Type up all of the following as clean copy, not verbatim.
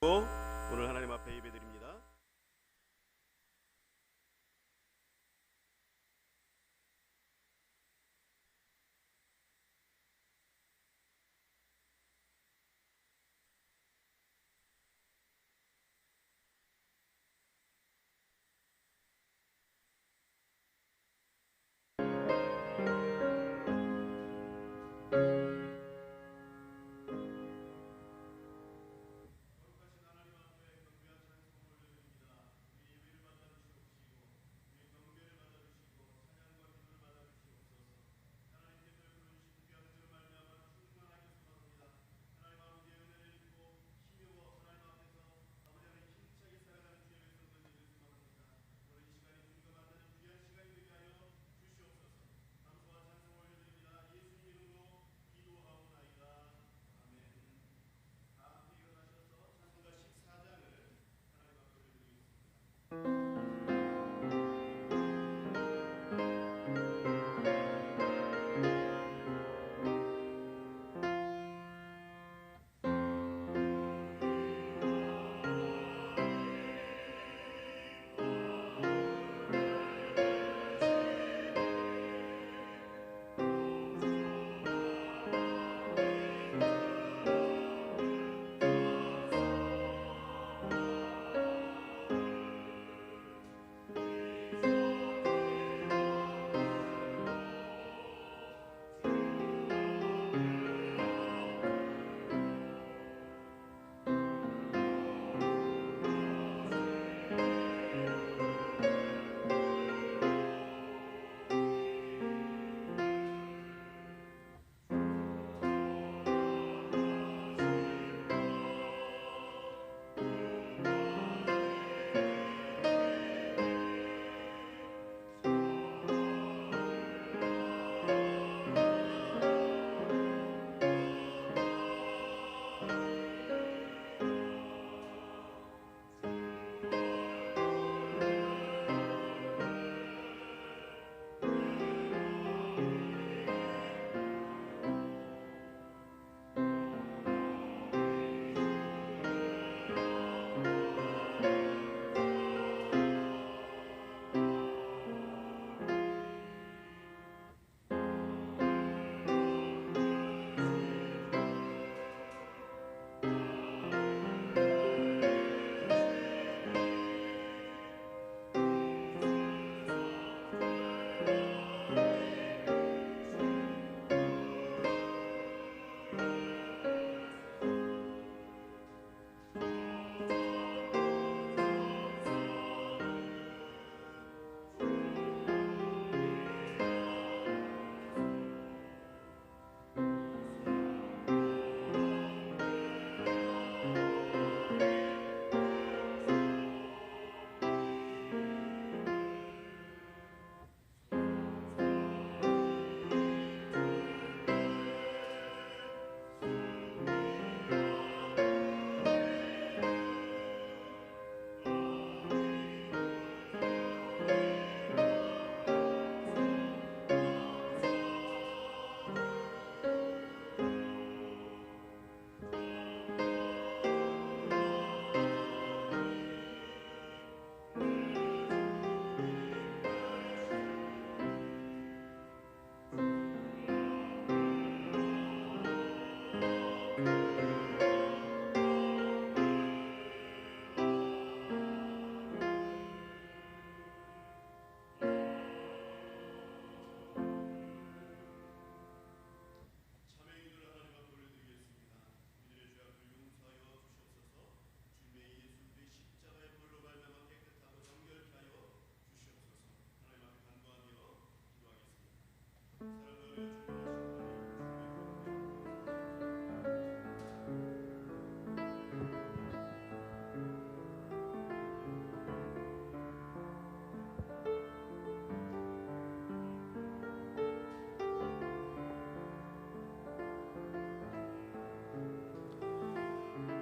오늘 하나님 앞에 예배드립니다.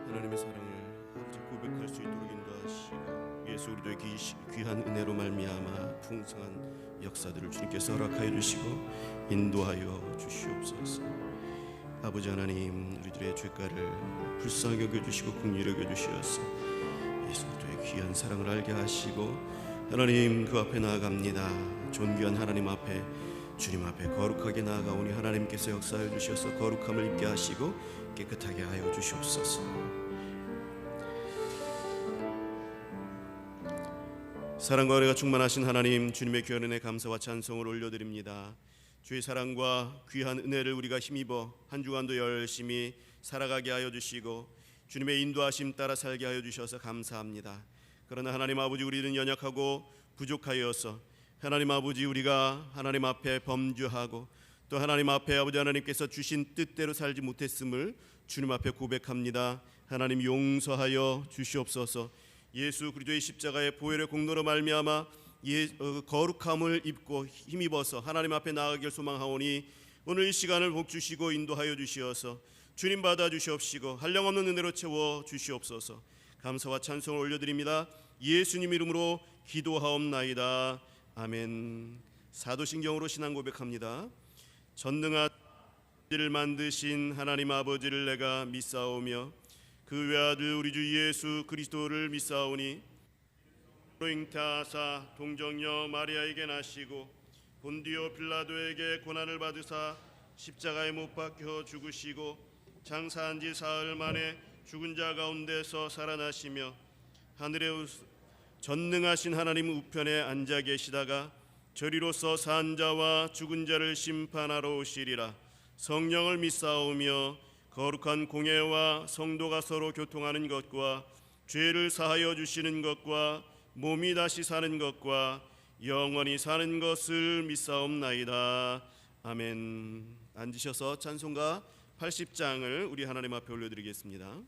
하나님의 사랑을 아버지 고백할 수 있도록 인도하시고 예수 그리스도의 귀한 은혜로 말미암아 풍성한 역사들을 주님께서 허락하여 주시고 인도하여 주시옵소서. 아버지 하나님, 우리들의 죄가를 불쌍히 여겨주시고 긍휼히 여겨주시어서 예수 그리스도의 귀한 사랑을 알게 하시고 하나님 그 앞에 나아갑니다. 존귀한 하나님 앞에, 주님 앞에 거룩하게 나아가오니 하나님께서 역사하여 주셔서 거룩함을 입게 하시고 깨끗하게 하여 주시옵소서. 사랑과 은혜가 충만하신 하나님, 주님의 귀한 은혜 감사와 찬송을 올려드립니다. 주의 사랑과 귀한 은혜를 우리가 힘입어 한 주간도 열심히 살아가게 하여 주시고 주님의 인도하심 따라 살게 하여 주셔서 감사합니다. 그러나 하나님 아버지, 우리는 연약하고 부족하여서 하나님 아버지, 우리가 하나님 앞에 범죄하고 또 하나님 앞에 아버지 하나님께서 주신 뜻대로 살지 못했음을 주님 앞에 고백합니다. 하나님 용서하여 주시옵소서. 예수 그리스도의 십자가의 보혈의 공로로 말미암아 거룩함을 입고 힘입어서 하나님 앞에 나아가길 소망하오니 오늘 이 시간을 복 주시고 인도하여 주시어서 주님 받아 주시옵시고 한량없는 은혜로 채워 주시옵소서. 감사와 찬송을 올려드립니다. 예수님 이름으로 기도하옵나이다. 아멘. 사도신경으로 신앙 고백합니다. 전능한 를 만드신 하나님 아버지를 내가 믿사오며 그 외아들 우리 주 예수 그리스도를 믿사오니 잉태하사 동정녀 마리아에게 나시고 본디오 빌라도에게 고난을 받으사 십자가에 못 박혀 죽으시고 장사한 지 사흘 만에 죽은 자 가운데서 살아나시며 하늘에 전능하신 하나님 우편에 앉아 계시다가 저리로서 산 자와 죽은 자를 심판하러 오시리라. 성령을 믿사오며 거룩한 공예와 성도가 서로 교통하는 것과 죄를 사하여 주시는 것과 몸이 다시 사는 것과 영원히 사는 것을 믿사옵나이다. 아멘. 앉으셔서 찬송가 80장을 우리 하나님 앞에 올려드리겠습니다.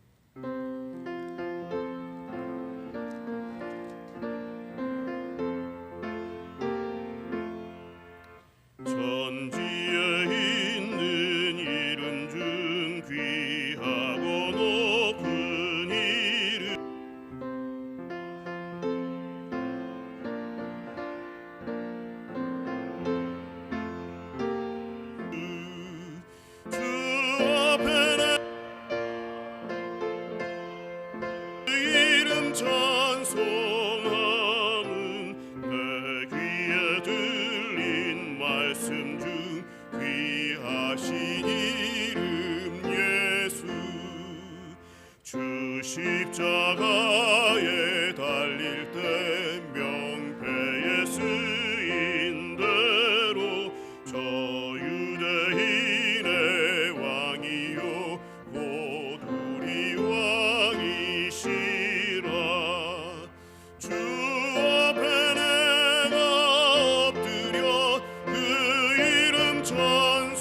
십자가에 달릴 때 명패에 쓰인 대로 저 유대인의 왕이요 곧 우리 왕이시라. 주 앞에 내가 엎드려 그 이름 찬송함은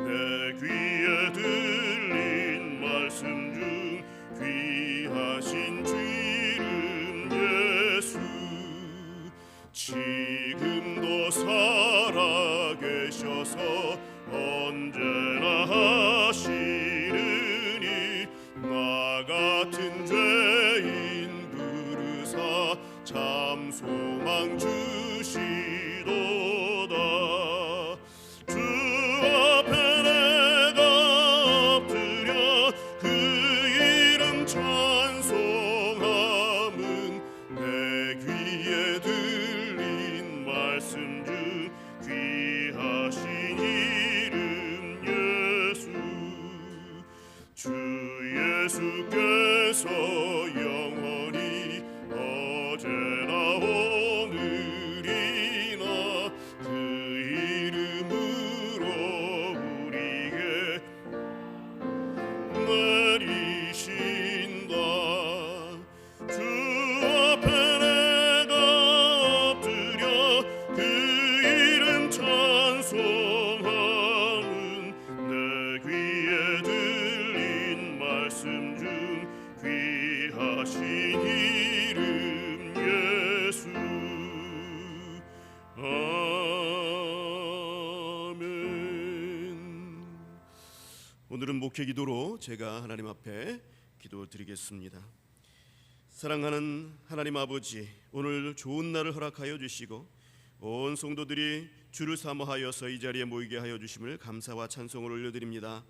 내 귀에 들린 말씀 중 귀하신 주 이름 예수. 지금도 살아계셔서 언제나 하시느니 나 같은 죄인 부르사 참 소망 주시도다. 주 앞에 내가 엎드려 그 이름 찬송함은 내 귀에 들린 말씀 중 귀하신 이름 예수. 주 예수께서 영원히 어제나 오늘이나 그 이름으로 우리에게 내리신다. 주 앞에 내가 엎드려 그 이름 찬송함은 내 귀에 들린 말씀 중 귀하신 이름 예수. 아멘. 오늘은 목회 기도로 제가 하나님 앞에 기도드리겠습니다. 사랑하는 하나님 아버지, 오늘 좋은 날을 허락하여 주시고 온 성도들이 주를 사모하여서 이 자리에 모이게 하여 주심을 감사와 찬송을 올려드립니다.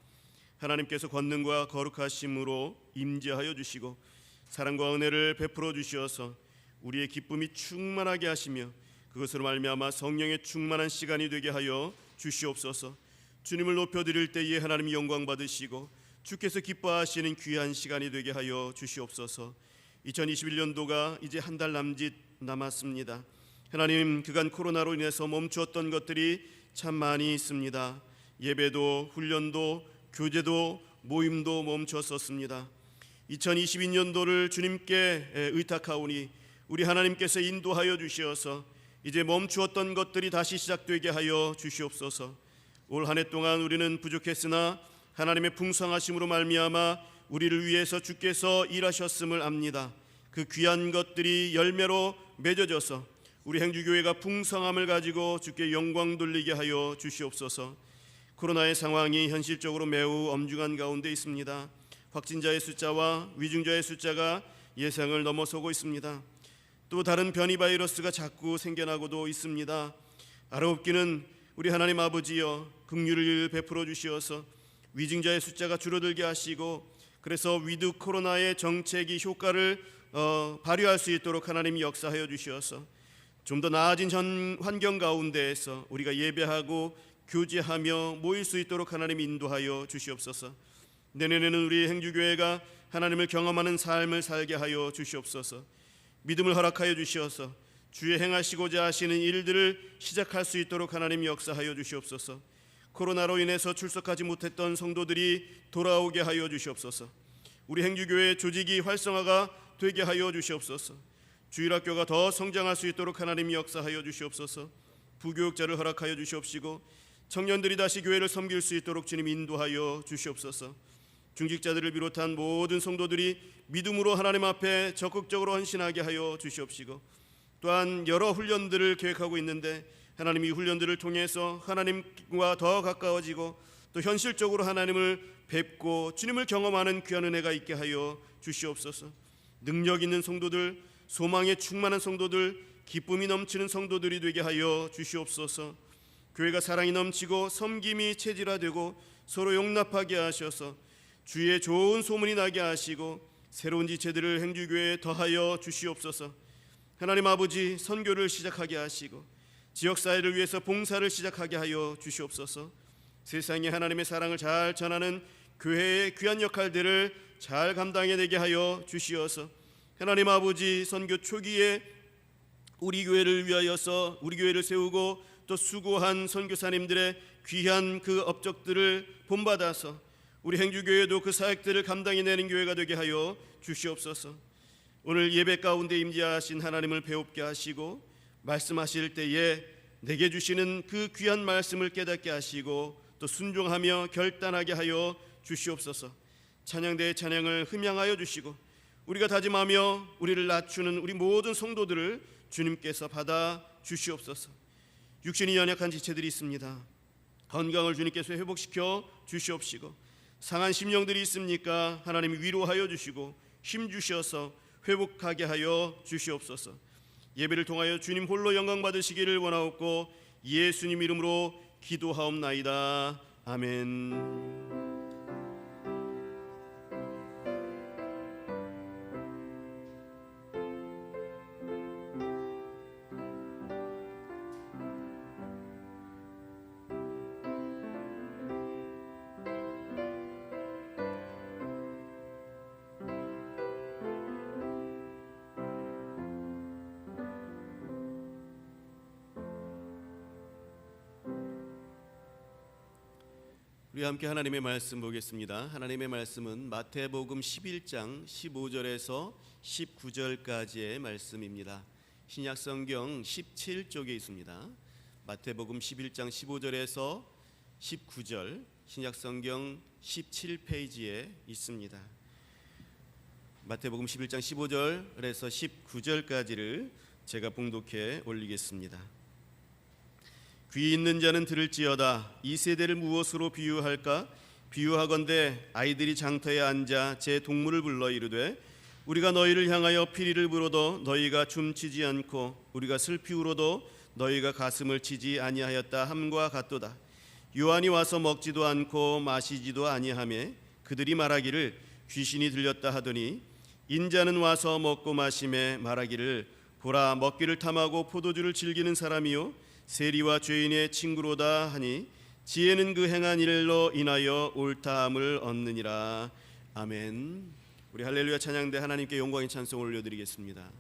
하나님께서 권능과 거룩하심으로 임재하여 주시고 사랑과 은혜를 베풀어 주시어서 우리의 기쁨이 충만하게 하시며 그것으로 말미암아 성령의 충만한 시간이 되게 하여 주시옵소서. 주님을 높여드릴 때에 하나님이 영광 받으시고 주께서 기뻐하시는 귀한 시간이 되게 하여 주시옵소서. 2021년도가 이제 한 달 남짓 남았습니다. 하나님, 그간 코로나로 인해서 멈추었던 것들이 참 많이 있습니다. 예배도 훈련도 교제도 모임도 멈췄었습니다. 2022년도를 주님께 의탁하오니 우리 하나님께서 인도하여 주시어서 이제 멈추었던 것들이 다시 시작되게 하여 주시옵소서. 올 한 해 동안 우리는 부족했으나 하나님의 풍성하심으로 말미암아 우리를 위해서 주께서 일하셨음을 압니다. 그 귀한 것들이 열매로 맺어져서 우리 행주교회가 풍성함을 가지고 주께 영광 돌리게 하여 주시옵소서. 코로나의 상황이 현실적으로 매우 엄중한 가운데 있습니다. 확진자의 숫자와 위중자의 숫자가 예상을 넘어서고 있습니다. 또 다른 변이 바이러스가 자꾸 생겨나고도 있습니다. 아뢰옵기는 우리 하나님 아버지여 긍휼을 베풀어 주시어서 위중자의 숫자가 줄어들게 하시고 그래서 위드 코로나의 정책이 효과를 발휘할 수 있도록 하나님이 역사하여 주시어서 좀 더 나아진 환경 가운데에서 우리가 예배하고 교제하며 모일 수 있도록 하나님이 인도하여 주시옵소서. 내년에는 우리 행주교회가 하나님을 경험하는 삶을 살게 하여 주시옵소서. 믿음을 허락하여 주시어서 주의 행하시고자 하시는 일들을 시작할 수 있도록 하나님이 역사하여 주시옵소서. 코로나로 인해서 출석하지 못했던 성도들이 돌아오게 하여 주시옵소서. 우리 행주교회 조직이 활성화가 되게 하여 주시옵소서. 주일학교가 더 성장할 수 있도록 하나님이 역사하여 주시옵소서. 부교육자를 허락하여 주시옵시고 청년들이 다시 교회를 섬길 수 있도록 주님 인도하여 주시옵소서. 중직자들을 비롯한 모든 성도들이 믿음으로 하나님 앞에 적극적으로 헌신하게 하여 주시옵시고 또한 여러 훈련들을 계획하고 있는데 하나님 이 훈련들을 통해서 하나님과 더 가까워지고 또 현실적으로 하나님을 뵙고 주님을 경험하는 귀한 은혜가 있게 하여 주시옵소서. 능력 있는 성도들, 소망에 충만한 성도들, 기쁨이 넘치는 성도들이 되게 하여 주시옵소서. 교회가 사랑이 넘치고 섬김이 체질화되고 서로 용납하게 하셔서 주의 좋은 소문이 나게 하시고 새로운 지체들을 행주교회에 더하여 주시옵소서. 하나님 아버지, 선교를 시작하게 하시고 지역사회를 위해서 봉사를 시작하게 하여 주시옵소서. 세상에 하나님의 사랑을 잘 전하는 교회의 귀한 역할들을 잘 감당해내게 하여 주시어서 하나님 아버지, 선교 초기에 우리 교회를 위하여서 우리 교회를 세우고 또 수고한 선교사님들의 귀한 그 업적들을 본받아서 우리 행주교회도 그 사역들을 감당해내는 교회가 되게 하여 주시옵소서. 오늘 예배 가운데 임재하신 하나님을 배웁게 하시고 말씀하실 때에 내게 주시는 그 귀한 말씀을 깨닫게 하시고 또 순종하며 결단하게 하여 주시옵소서. 찬양대의 찬양을 흠양하여 주시고 우리가 다짐하며 우리를 낮추는 우리 모든 성도들을 주님께서 받아 주시옵소서. 육신이 연약한 지체들이 있습니다. 건강을 주님께서 회복시켜 주시옵시고 상한 심령들이 있습니까? 하나님이 위로하여 주시고 힘 주셔서 회복하게 하여 주시옵소서. 예배를 통하여 주님 홀로 영광 받으시기를 원하옵고 예수님 이름으로 기도하옵나이다. 아멘. 우리 함께 하나님의 말씀 보겠습니다. 하나님의 말씀은 마태복음 11장 15절에서 19절까지의 말씀입니다. 신약성경 17쪽에 있습니다. 마태복음 11장 15절에서 19절, 신약성경 17페이지에 있습니다. 마태복음 11장 15절에서 19절까지를 제가 봉독해 올리겠습니다. 귀 있는 자는 들을지어다. 이 세대를 무엇으로 비유할까? 비유하건대 아이들이 장터에 앉아 제 동물을 불러 이르되 우리가 너희를 향하여 피리를 불어도 너희가 춤추지 않고 우리가 슬피 울어도 너희가 가슴을 치지 아니하였다 함과 같도다. 요한이 와서 먹지도 않고 마시지도 아니하매 그들이 말하기를 귀신이 들렸다 하더니 인자는 와서 먹고 마시매 말하기를 보라 먹기를 탐하고 포도주를 즐기는 사람이요 세리와 죄인의 친구로다 하니 지혜는 그 행한 일로 인하여 옳다함을 얻느니라. 아멘. 우리 할렐루야 찬양대 하나님께 영광의 찬송을 올려드리겠습니다.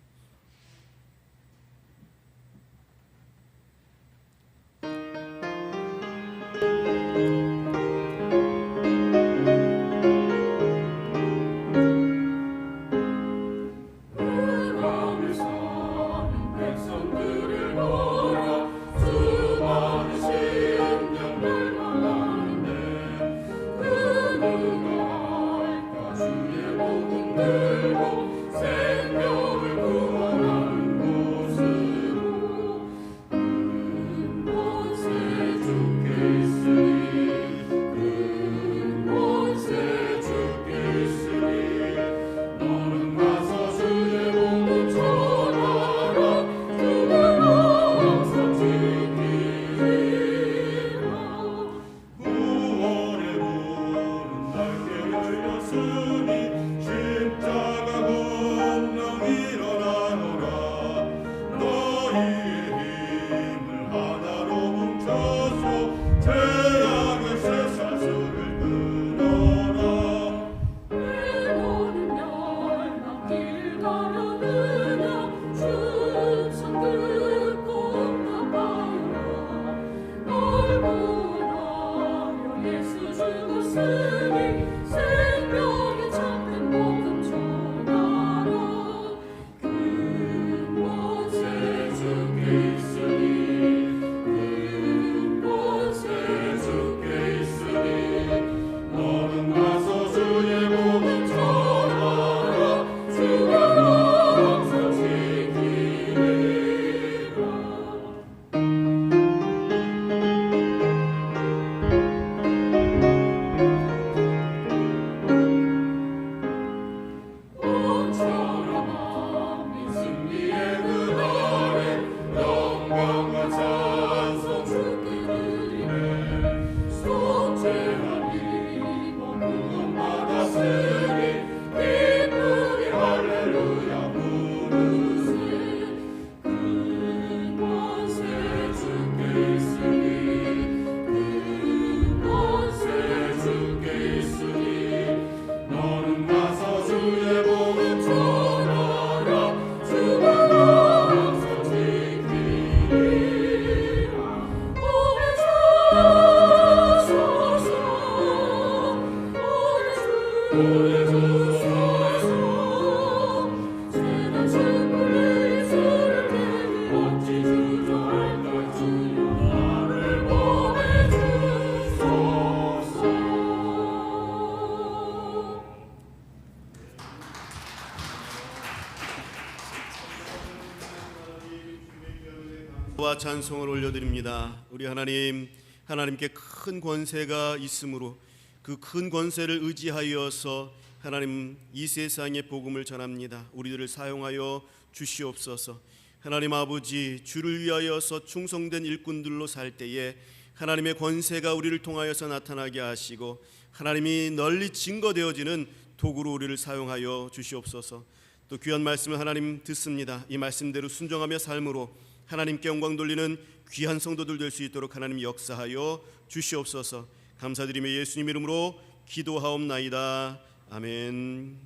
와 찬송을 올려드립니다. 우리 하나님께 큰 권세가 있으므로 그 큰 권세를 의지하여서 하나님 이 세상에 복음을 전합니다. 우리들을 사용하여 주시옵소서. 하나님 아버지, 주를 위하여서 충성된 일꾼들로 살 때에 하나님의 권세가 우리를 통하여서 나타나게 하시고 하나님이 널리 증거되어지는 도구로 우리를 사용하여 주시옵소서. 또 귀한 말씀을 하나님 듣습니다. 이 말씀대로 순종하며 삶으로 하나님께 영광 돌리는 귀한 성도들 될 수 있도록 하나님 역사하여 주시옵소서. 감사드리며 예수님 이름으로 기도하옵나이다. 아멘.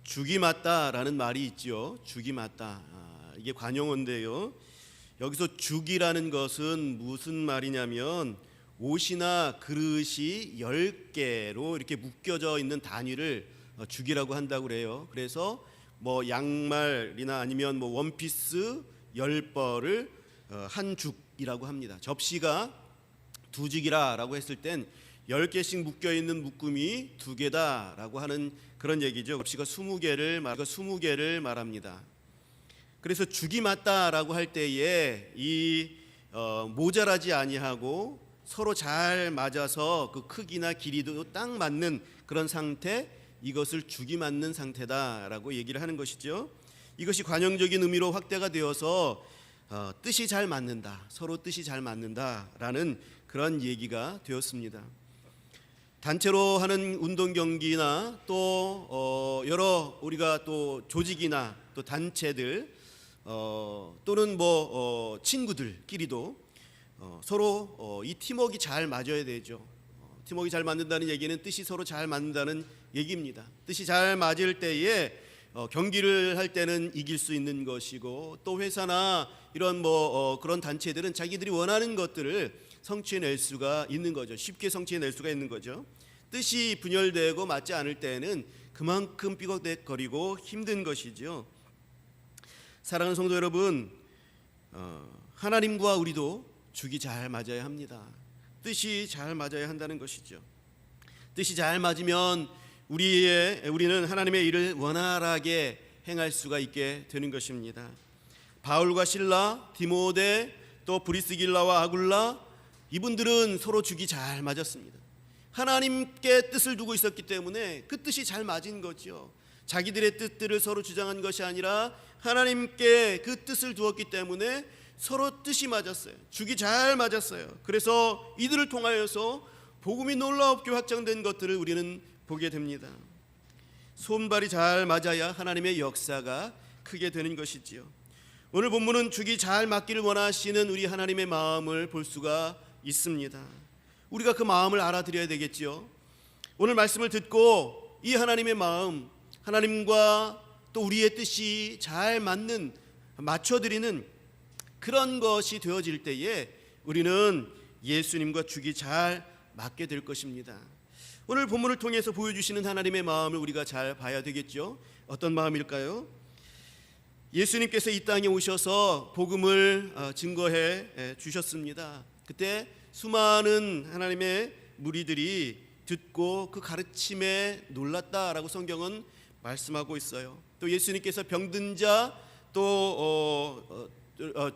죽이 맞다라는 말이 있죠. 죽이 맞다. 이게 관용어인데요. 여기서 죽이라는 것은 무슨 말이냐면 옷이나 그릇이 10개로 이렇게 묶여져 있는 단위를 죽이라고 한다고 그래요. 그래서 뭐 양말이나 아니면 뭐 원피스 10벌을 한 죽이라고 합니다. 접시가 두 죽이라라고 했을 땐 10개씩 묶여있는 묶음이 2개다라고 하는 그런 얘기죠. 접시가 20개를 말합니다. 그래서 죽이 맞다라고 할 때에 이 모자라지 아니하고 서로 잘 맞아서 그 크기나 길이도 딱 맞는 그런 상태, 이것을 죽이 맞는 상태다라고 얘기를 하는 것이죠. 이것이 관용적인 의미로 확대가 되어서 뜻이 잘 맞는다, 서로 뜻이 잘 맞는다라는 그런 얘기가 되었습니다. 단체로 하는 운동 경기나 또 여러 우리가 또 조직이나 또 단체들 또는 친구들끼리도 서로 이 팀워크가 잘 맞아야 되죠. 팀워크가 잘 맞는다는 얘기는 뜻이 서로 잘 맞는다는 얘기입니다. 뜻이 잘 맞을 때에 경기를 할 때는 이길 수 있는 것이고, 또 회사나 이런 그런 단체들은 자기들이 원하는 것들을 성취해낼 수가 있는 거죠. 쉽게 성취해낼 수가 있는 거죠. 뜻이 분열되고 맞지 않을 때는 그만큼 삐걱대거리고 힘든 것이죠. 사랑하는 성도 여러분, 하나님과 우리도 죽이 잘 맞아야 합니다. 뜻이 잘 맞아야 한다는 것이죠. 뜻이 잘 맞으면 우리는 하나님의 일을 원활하게 행할 수가 있게 되는 것입니다. 바울과 실라, 디모데, 또 브리스길라와 아굴라, 이분들은 서로 죽이 잘 맞았습니다. 하나님께 뜻을 두고 있었기 때문에 그 뜻이 잘 맞은 거죠. 자기들의 뜻들을 서로 주장한 것이 아니라 하나님께 그 뜻을 두었기 때문에 서로 뜻이 맞았어요. 죽이 잘 맞았어요. 그래서 이들을 통하여서 복음이 놀랍게 확장된 것들을 우리는 보게 됩니다. 손발이 잘 맞아야 하나님의 역사가 크게 되는 것이지요. 오늘 본문은 죽이 잘 맞기를 원하시는 우리 하나님의 마음을 볼 수가 있습니다. 우리가 그 마음을 알아들여야 되겠지요. 오늘 말씀을 듣고 이 하나님의 마음, 하나님과 또 우리의 뜻이 잘 맞춰드리는 그런 것이 되어질 때에 우리는 예수님과 죽이 잘 맞게 될 것입니다. 오늘 본문을 통해서 보여주시는 하나님의 마음을 우리가 잘 봐야 되겠죠. 어떤 마음일까요? 예수님께서 이 땅에 오셔서 복음을 증거해 주셨습니다. 그때 수많은 하나님의 무리들이 듣고 그 가르침에 놀랐다라고 성경은 말씀하고 있어요. 또 예수님께서 병든 자, 또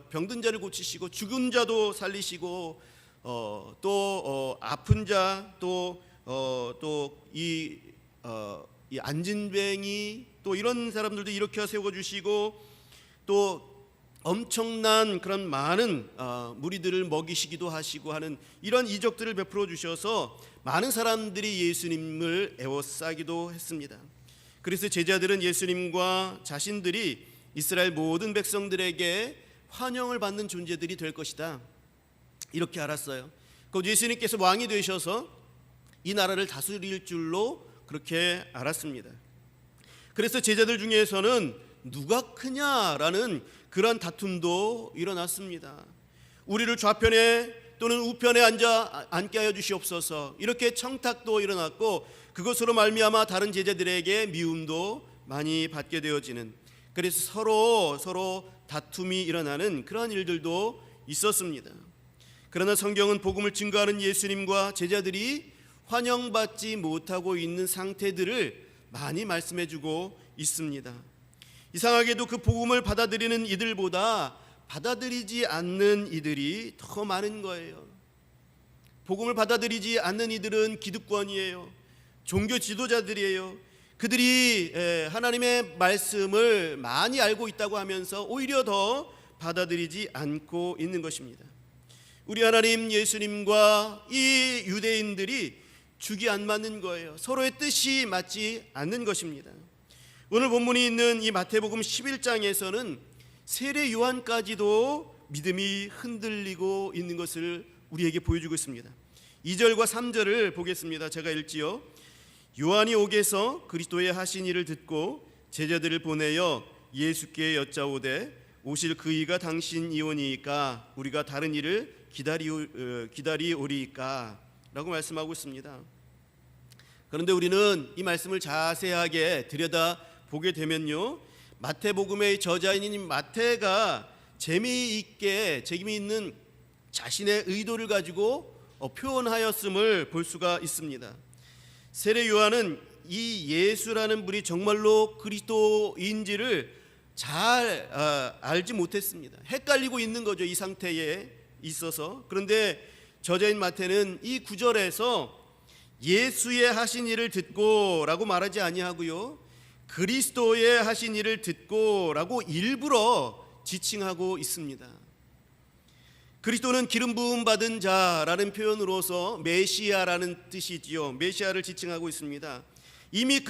병든 자를 고치시고 죽은 자도 살리시고 또 아픈 자, 또 이 안진뱅이, 또 이런 사람들도 일으켜 세워 주시고, 또 엄청난 그런 많은 무리들을 먹이시기도 하시고 하는 이런 이적들을 베풀어 주셔서 많은 사람들이 예수님을 에워싸기도 했습니다. 그래서 제자들은 예수님과 자신들이 이스라엘 모든 백성들에게 환영을 받는 존재들이 될 것이다, 이렇게 알았어요. 곧 예수님께서 왕이 되셔서 이 나라를 다스릴 줄로 그렇게 알았습니다. 그래서 제자들 중에서는 누가 크냐라는 그런 다툼도 일어났습니다. 우리를 좌편에 또는 우편에 앉게 하여 주시옵소서, 이렇게 청탁도 일어났고, 그것으로 말미암아 다른 제자들에게 미움도 많이 받게 되어지는, 그래서 서로 다툼이 일어나는 그런 일들도 있었습니다. 그러나 성경은 복음을 증거하는 예수님과 제자들이 환영받지 못하고 있는 상태들을 많이 말씀해주고 있습니다. 이상하게도 그 복음을 받아들이는 이들보다 받아들이지 않는 이들이 더 많은 거예요. 복음을 받아들이지 않는 이들은 기득권이에요. 종교 지도자들이에요. 그들이 하나님의 말씀을 많이 알고 있다고 하면서 오히려 더 받아들이지 않고 있는 것입니다. 우리 하나님 예수님과 이 유대인들이 죽이 안 맞는 거예요. 서로의 뜻이 맞지 않는 것입니다. 오늘 본문이 있는 이 마태복음 11장에서는 세례 요한까지도 믿음이 흔들리고 있는 것을 우리에게 보여주고 있습니다. 2절과 3절을 보겠습니다. 제가 읽지요. 요한이 옥에서 그리스도의 하신 일을 듣고 제자들을 보내어 예수께 여짜오되 오실 그 이가 당신이오니이까 우리가 다른 일을 기다리오리이까 라고 말씀하고 있습니다. 그런데 우리는 이 말씀을 자세하게 들여다 보게 되면요, 마태복음의 저자인 마태가 재미있는 자신의 의도를 가지고 표현하였음을 볼 수가 있습니다. 세례 요한은 이 예수라는 분이 정말로 그리스도인지를 잘 알지 못했습니다. 헷갈리고 있는 거죠, 이 상태에 있어서. 그런데 저자인 마태는 이 구절에서 예수의 하신 일을 듣고 라고 말하지 아니하고요, 그리스도의 하신 일을 듣고라고 일부러 지칭하고 있습니다. 그리스도는 기름 부음 받은 자라는 표현으로서 메시아라는 뜻이지요. 메시아를 지칭하고 있습니다. 이미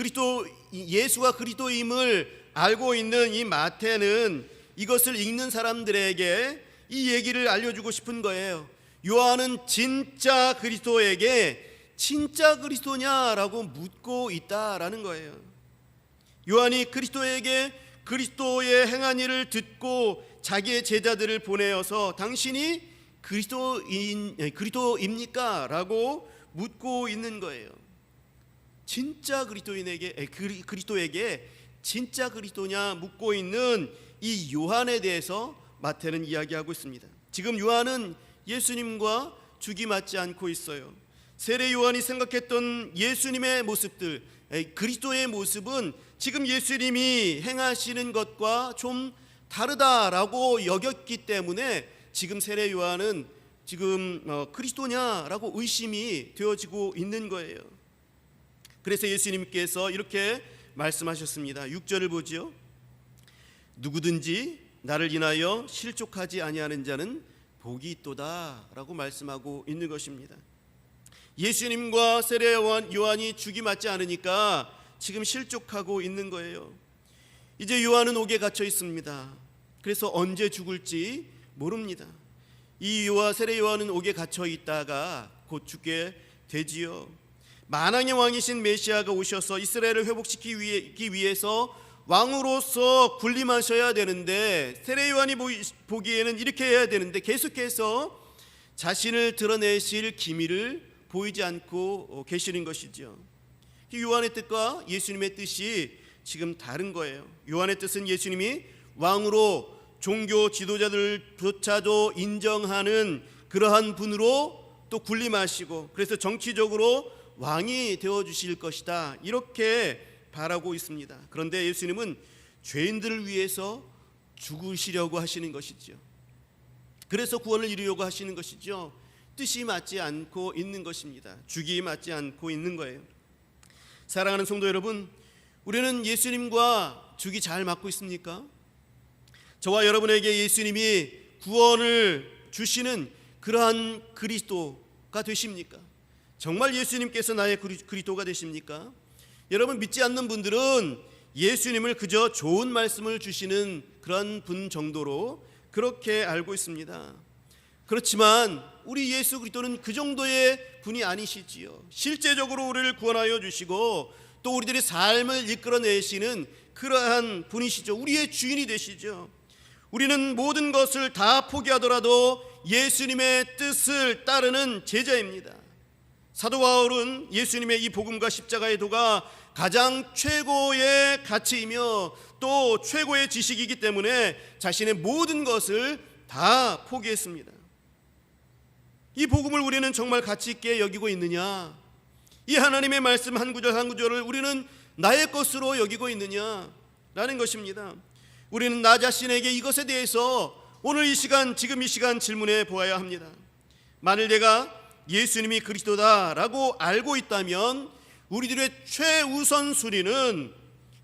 예수가 그리스도임을 알고 있는 이 마태는 이것을 읽는 사람들에게 이 얘기를 알려주고 싶은 거예요. 요한은 진짜 그리스도에게 진짜 그리스도냐라고 묻고 있다라는 거예요. 요한이 그리스도에게 그리스도의 행한 일을 듣고 자기의 제자들을 보내어서 당신이 그리스도입니까? 라고 묻고 있는 거예요. 진짜 그리스도에게 진짜 그리스도냐 묻고 있는 이 요한에 대해서 마태는 이야기하고 있습니다. 지금 요한은 예수님과 죽이 맞지 않고 있어요. 세례 요한이 생각했던 예수님의 모습들, 그리스도의 모습은 지금 예수님이 행하시는 것과 좀 다르다라고 여겼기 때문에 지금 세례 요한은 지금 그리스도냐라고 의심이 되어지고 있는 거예요. 그래서 예수님께서 이렇게 말씀하셨습니다. 6절을 보지요. 누구든지 나를 인하여 실족하지 아니하는 자는 복이 있도다 라고 말씀하고 있는 것입니다. 예수님과 세례 요한이 죽이 맞지 않으니까 지금 실족하고 있는 거예요. 이제 요한은 옥에 갇혀 있습니다. 그래서 언제 죽을지 모릅니다. 이 세례 요한은 옥에 갇혀 있다가 곧 죽게 되지요. 만왕의 왕이신 메시아가 오셔서 이스라엘을 회복시키기 위해서 왕으로서 군림하셔야 되는데 세례 요한이 보기에는 이렇게 해야 되는데 계속해서 자신을 드러내실 기미를 보이지 않고 계시는 것이죠. 요한의 뜻과 예수님의 뜻이 지금 다른 거예요. 요한의 뜻은 예수님이 왕으로 종교 지도자들조차도 인정하는 그러한 분으로 또 군림하시고 그래서 정치적으로 왕이 되어주실 것이다 이렇게 바라고 있습니다. 그런데 예수님은 죄인들을 위해서 죽으시려고 하시는 것이죠. 그래서 구원을 이루려고 하시는 것이죠. 뜻이 맞지 않고 있는 것입니다. 죽이 맞지 않고 있는 거예요. 사랑하는 성도 여러분, 우리는 예수님과 죽이 잘 맞고 있습니까? 저와 여러분에게 예수님이 구원을 주시는 그러한 그리스도가 되십니까? 정말 예수님께서 나의 그리스도가 되십니까? 여러분, 믿지 않는 분들은 예수님을 그저 좋은 말씀을 주시는 그런 분 정도로 그렇게 알고 있습니다. 그렇지만 우리 예수 그리스도는 그 정도의 분이 아니시지요. 실제적으로 우리를 구원하여 주시고 또 우리들의 삶을 이끌어내시는 그러한 분이시죠. 우리의 주인이 되시죠. 우리는 모든 것을 다 포기하더라도 예수님의 뜻을 따르는 제자입니다. 사도 바울은 예수님의 이 복음과 십자가의 도가 가장 최고의 가치이며 또 최고의 지식이기 때문에 자신의 모든 것을 다 포기했습니다. 이 복음을 우리는 정말 가치 있게 여기고 있느냐? 이 하나님의 말씀 한 구절 한 구절을 우리는 나의 것으로 여기고 있느냐라는 것입니다. 우리는 나 자신에게 이것에 대해서 오늘 이 시간, 지금 이 시간 질문해 보아야 합니다. 만일 내가 예수님이 그리스도다라고 알고 있다면 우리들의 최우선순위는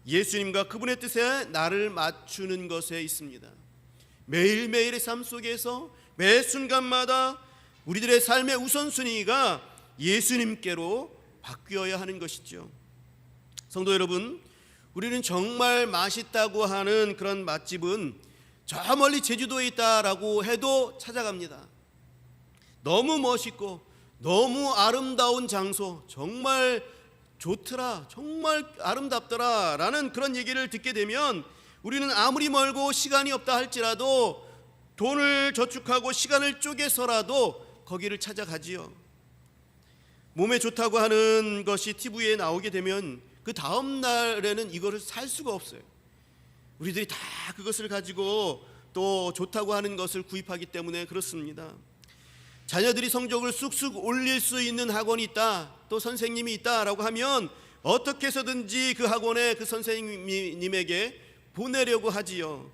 예수님과 그분의 뜻에 나를 맞추는 것에 있습니다. 매일매일의 삶 속에서 매 순간마다 우리들의 삶의 우선순위가 예수님께로 바뀌어야 하는 것이죠. 성도 여러분, 우리는 정말 맛있다고 하는 그런 맛집은 저 멀리 제주도에 있다라고 해도 찾아갑니다. 너무 멋있고 너무 아름다운 장소, 정말 좋더라, 정말 아름답더라 라는 그런 얘기를 듣게 되면 우리는 아무리 멀고 시간이 없다 할지라도 돈을 저축하고 시간을 쪼개서라도 거기를 찾아가지요. 몸에 좋다고 하는 것이 TV에 나오게 되면 그 다음 날에는 이거를 살 수가 없어요. 우리들이 다 그것을 가지고 또 좋다고 하는 것을 구입하기 때문에 그렇습니다. 자녀들이 성적을 쑥쑥 올릴 수 있는 학원이 있다, 또 선생님이 있다라고 하면 어떻게 해서든지 그 학원에 그 선생님에게 보내려고 하지요.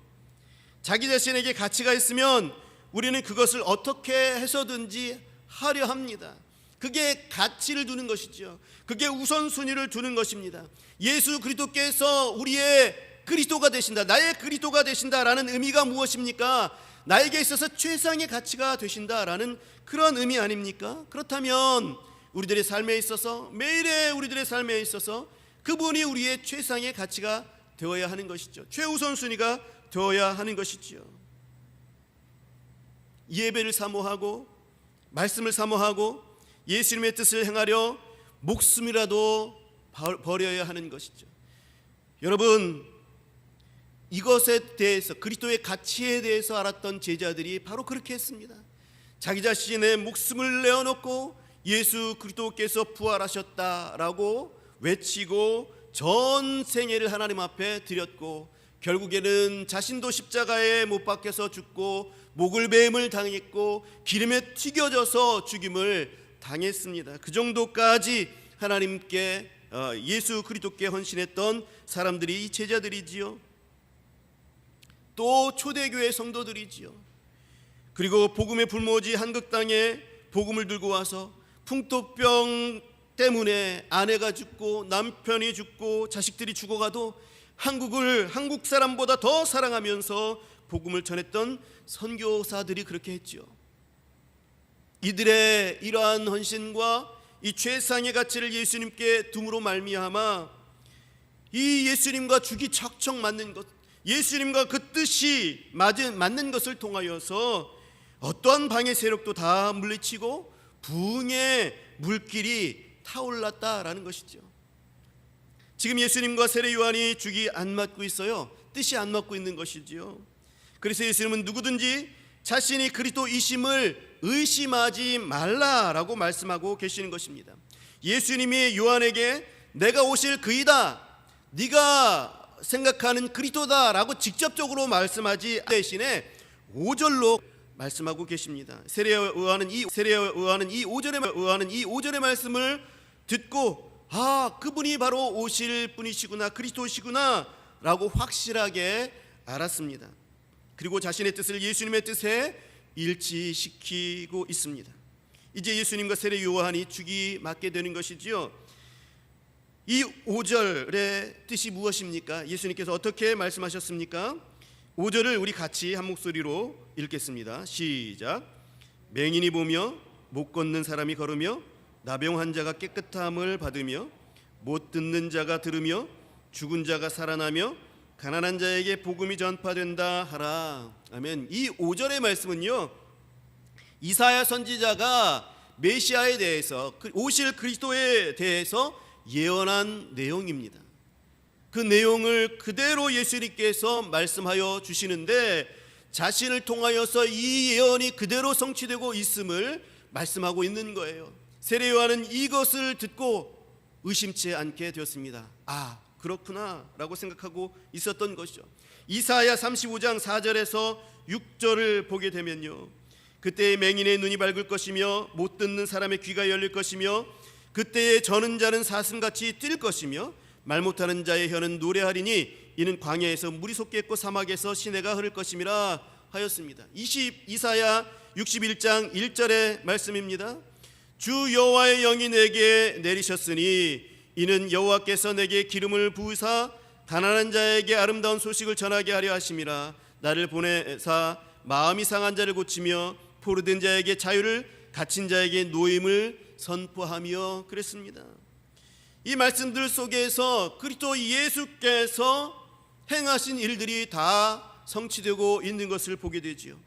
자기 자신에게 가치가 있으면 우리는 그것을 어떻게 해서든지 하려 합니다. 그게 가치를 두는 것이죠. 그게 우선순위를 두는 것입니다. 예수 그리스도께서 우리의 그리스도가 되신다, 나의 그리스도가 되신다라는 의미가 무엇입니까? 나에게 있어서 최상의 가치가 되신다라는 그런 의미 아닙니까? 그렇다면 우리들의 삶에 있어서, 매일의 우리들의 삶에 있어서 그분이 우리의 최상의 가치가 되어야 하는 것이죠. 최우선순위가 되어야 하는 것이지요. 예배를 사모하고 말씀을 사모하고 예수님의 뜻을 행하려 목숨이라도 버려야 하는 것이죠. 여러분, 이것에 대해서, 그리스도의 가치에 대해서 알았던 제자들이 바로 그렇게 했습니다. 자기 자신의 목숨을 내어놓고 예수 그리스도께서 부활하셨다라고 외치고 전 생애를 하나님 앞에 드렸고, 결국에는 자신도 십자가에 못 박혀서 죽고 목을 베임을 당했고 기름에 튀겨져서 죽임을 당했습니다. 그 정도까지 하나님께 예수 그리스도께 헌신했던 사람들이 이 제자들이지요. 또 초대교회 성도들이지요. 그리고 복음의 불모지 한국 땅에 복음을 들고 와서 풍토병 때문에 아내가 죽고 남편이 죽고 자식들이 죽어가도 한국을 한국 사람보다 더 사랑하면서 복음을 전했던 선교사들이 그렇게 했죠. 이들의 이러한 헌신과 이 최상의 가치를 예수님께 둠으로 말미암아 이 예수님과 죽이 척척 맞는 것, 예수님과 그 뜻이 맞는 것을 통하여서 어떠한 방해 세력도 다 물리치고 부흥의 물길이 타올랐다라는 것이죠. 지금 예수님과 세례 요한이 죽이 안 맞고 있어요. 뜻이 안 맞고 있는 것이지요. 그래서 예수님은 누구든지 자신이 그리스도이심을 의심하지 말라라고 말씀하고 계시는 것입니다. 예수님이 요한에게 내가 오실 그이다, 네가 생각하는 그리스도다라고 직접적으로 말씀하지 대신에 5절로 말씀하고 계십니다. 세례 요한은 이 5절의 말씀을 듣고 그분이 바로 오실 분이시구나, 그리스도시구나 라고 확실하게 알았습니다. 그리고 자신의 뜻을 예수님의 뜻에 일치시키고 있습니다. 이제 예수님과 세례 요한이 죽이 맞게 되는 것이지요. 이 5절의 뜻이 무엇입니까? 예수님께서 어떻게 말씀하셨습니까? 5절을 우리 같이 한 목소리로 읽겠습니다. 시작. 맹인이 보며 못 걷는 사람이 걸으며 나병 환자가 깨끗함을 받으며 못 듣는 자가 들으며 죽은 자가 살아나며 가난한 자에게 복음이 전파된다 하라. 아멘. 이 5절의 말씀은요, 이사야 선지자가 메시아에 대해서, 오실 그리스도에 대해서 예언한 내용입니다. 그 내용을 그대로 예수님께서 말씀하여 주시는데 자신을 통하여서 이 예언이 그대로 성취되고 있음을 말씀하고 있는 거예요. 세례 요한은 이것을 듣고 의심치 않게 되었습니다. 그렇구나 라고 생각하고 있었던 것이죠. 이사야 35장 4절에서 6절을 보게 되면요, 그때의 맹인의 눈이 밝을 것이며 못 듣는 사람의 귀가 열릴 것이며 그때의 저는 자는 사슴같이 뛸 것이며 말 못하는 자의 혀는 노래하리니 이는 광야에서 물이 솟겠고 사막에서 시내가 흐를 것임이라 하였습니다. 이사야 61장 1절의 말씀입니다. 주 여호와의 영이 내게 내리셨으니 이는 여호와께서 내게 기름을 부으사 가난한 자에게 아름다운 소식을 전하게 하려 하심이라. 나를 보내사 마음이 상한 자를 고치며 포로된 자에게 자유를, 갇힌 자에게 노임을 선포하며 그랬습니다. 이 말씀들 속에서 그리스도 예수께서 행하신 일들이 다 성취되고 있는 것을 보게 되지요.